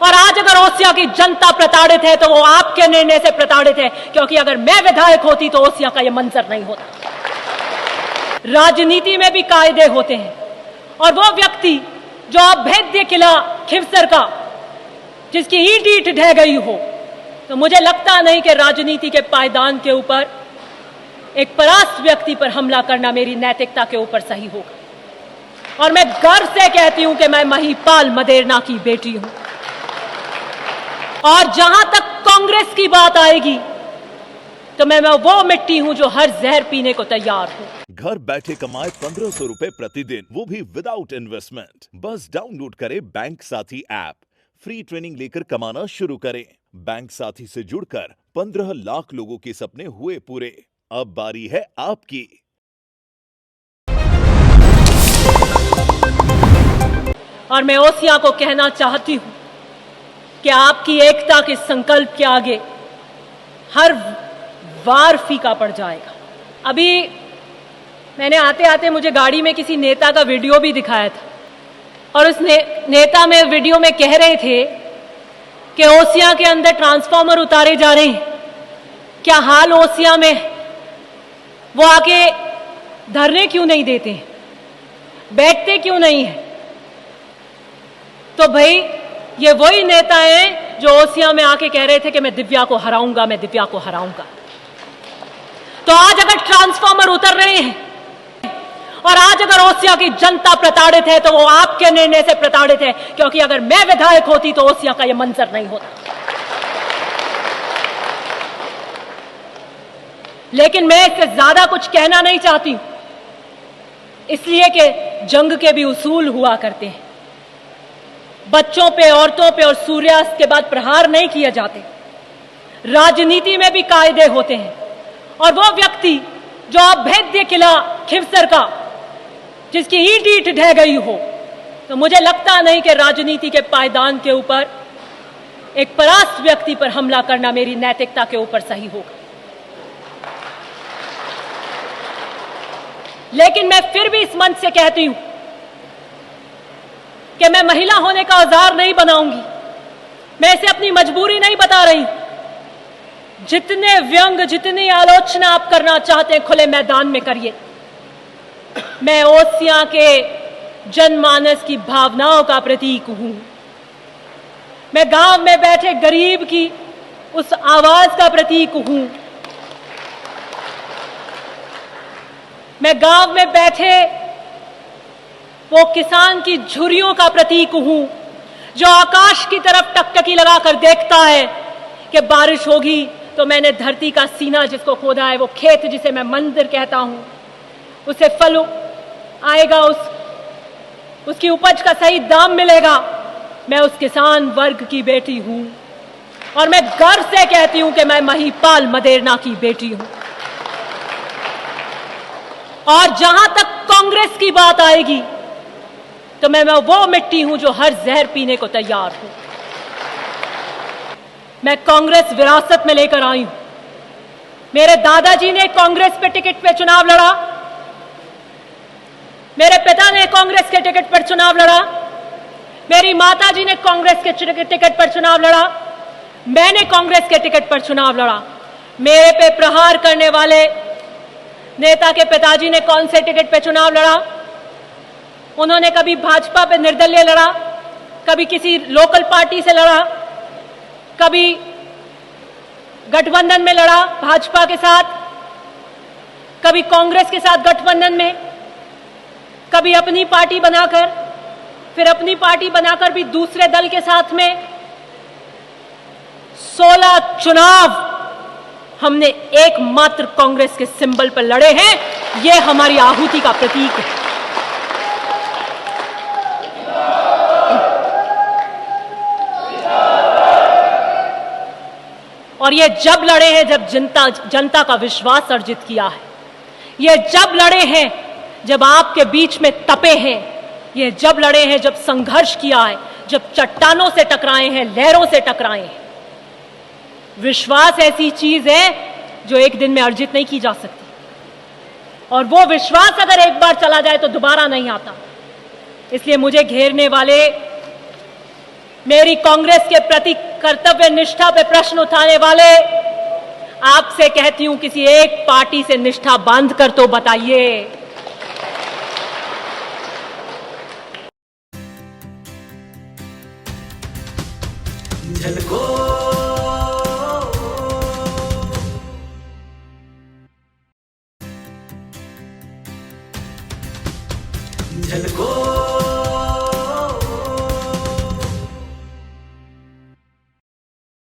और आज अगर ओसियां की जनता प्रताड़ित है तो वो आपके निर्णय से प्रताड़ित है, क्योंकि अगर मैं विधायक होती तो ओसियां का यह मंजर नहीं होता। राजनीति में भी कायदे होते हैं, और वो व्यक्ति जो अभेद्य किला खिवसर का, जिसकी ईंट ईंट ढह गई हो, तो मुझे लगता नहीं कि राजनीति के पायदान के ऊपर एक परास्त व्यक्ति पर हमला करना मेरी नैतिकता के ऊपर सही होगा। और मैं गर्व से कहती हूं कि मैं महिपाल मदेरणा की बेटी हूं। और जहां तक कांग्रेस की बात आएगी तो मैं वो मिट्टी हूं जो हर जहर पीने को तैयार हूं। घर बैठे कमाए 1500 रुपए प्रतिदिन, वो भी विदाउट इन्वेस्टमेंट। बस डाउनलोड करें बैंक साथी ऐप, फ्री ट्रेनिंग लेकर कमाना शुरू करें। बैंक साथी से जुड़कर 15 लाख लोगों के सपने हुए पूरे। अब बारी है आपकी। और मैं ओसियां को कहना चाहती हूं कि आपकी एकता के संकल्प के आगे हर वार फीका पड़ जाएगा। अभी मैंने आते आते मुझे गाड़ी में किसी नेता का वीडियो भी दिखाया था, और उस नेता में वीडियो में कह रहे थे कि ओसियां के अंदर ट्रांसफार्मर उतारे जा रहे हैं। क्या हाल ओसियां में, वो आके धरने क्यों नहीं देते हैं, बैठते क्यों नहीं है? तो भाई ये वही नेता हैं जो ओसियां में आके कह रहे थे कि मैं दिव्या को हराऊंगा, मैं दिव्या को हराऊंगा। तो आज अगर ट्रांसफार्मर उतर रहे हैं और आज अगर ओसियां की जनता प्रताड़ित है तो वो आपके निर्णय से प्रताड़ित है, क्योंकि अगर मैं विधायक होती तो ओसियां का यह मंजर नहीं होता। लेकिन मैं इससे ज्यादा कुछ कहना नहीं चाहती, इसलिए कि जंग के भी उसूल हुआ करते हैं। बच्चों पे, औरतों पे और सूर्यास्त के बाद प्रहार नहीं किए जाते। राजनीति में भी कायदे होते हैं, और वो व्यक्ति जो अभेद्य किला खिवसर का, जिसकी ईंट ईंट ढह गई हो, तो मुझे लगता नहीं कि राजनीति के पायदान के ऊपर एक परास्त व्यक्ति पर हमला करना मेरी नैतिकता के ऊपर सही होगा। लेकिन मैं फिर भी इस मंच से कहती हूं कि मैं महिला होने का औजार नहीं बनाऊंगी। मैं इसे अपनी मजबूरी नहीं बता रही। जितने व्यंग, जितनी आलोचना आप करना चाहते हैं खुले मैदान में करिए। मैं ओसियां के जनमानस की भावनाओं का प्रतीक हूं। मैं गांव में बैठे गरीब की उस आवाज का प्रतीक हूं। मैं गांव में बैठे वो किसान की झुर्रियों का प्रतीक हूं, जो आकाश की तरफ टकटकी लगाकर देखता है कि बारिश होगी तो मैंने धरती का सीना जिसको खोदा है, वो खेत जिसे मैं मंदिर कहता हूं, उसे फल आएगा, उसकी उपज का सही दाम मिलेगा। मैं उस किसान वर्ग की बेटी हूं, और मैं गर्व से कहती हूं कि मैं महिपाल मदेरणा की बेटी हूं। और जहां तक कांग्रेस की बात आएगी तो मैं वो मिट्टी हूं जो हर जहर पीने को तैयार हूं। मैं कांग्रेस विरासत में लेकर आई हूं। मेरे दादाजी ने कांग्रेस पे टिकट पे चुनाव लड़ा, मेरे पिता ने कांग्रेस के टिकट पर चुनाव लड़ा, मेरी माताजी ने कांग्रेस के टिकट पर चुनाव लड़ा, मैंने कांग्रेस के टिकट पर चुनाव लड़ा। मेरे पे प्रहार करने वाले नेता के पिताजी ने कौन से टिकट पे चुनाव लड़ा? उन्होंने कभी भाजपा पे निर्दलीय लड़ा, कभी किसी लोकल पार्टी से लड़ा, कभी गठबंधन में लड़ा भाजपा के साथ, कभी कांग्रेस के साथ गठबंधन में, कभी अपनी पार्टी बनाकर, फिर अपनी पार्टी बनाकर भी दूसरे दल के साथ में। 16 चुनाव हमने एकमात्र कांग्रेस के सिंबल पर लड़े हैं। यह हमारी आहुति का प्रतीक है। और ये जब लड़े हैं जब जनता का विश्वास अर्जित किया है। ये जब लड़े हैं जब आपके बीच में तपे हैं। ये जब लड़े हैं जब संघर्ष किया है, जब चट्टानों से टकराए हैं, लहरों से टकराए हैं। विश्वास ऐसी चीज है जो एक दिन में अर्जित नहीं की जा सकती, और वो विश्वास अगर एक बार चला जाए तो दोबारा नहीं आता। इसलिए मुझे घेरने वाले मेरी कांग्रेस के प्रति कर्तव्य निष्ठा पे प्रश्न उठाने वाले, आपसे कहती हूं किसी एक पार्टी से निष्ठा बांध कर तो बताइए। झलको झलको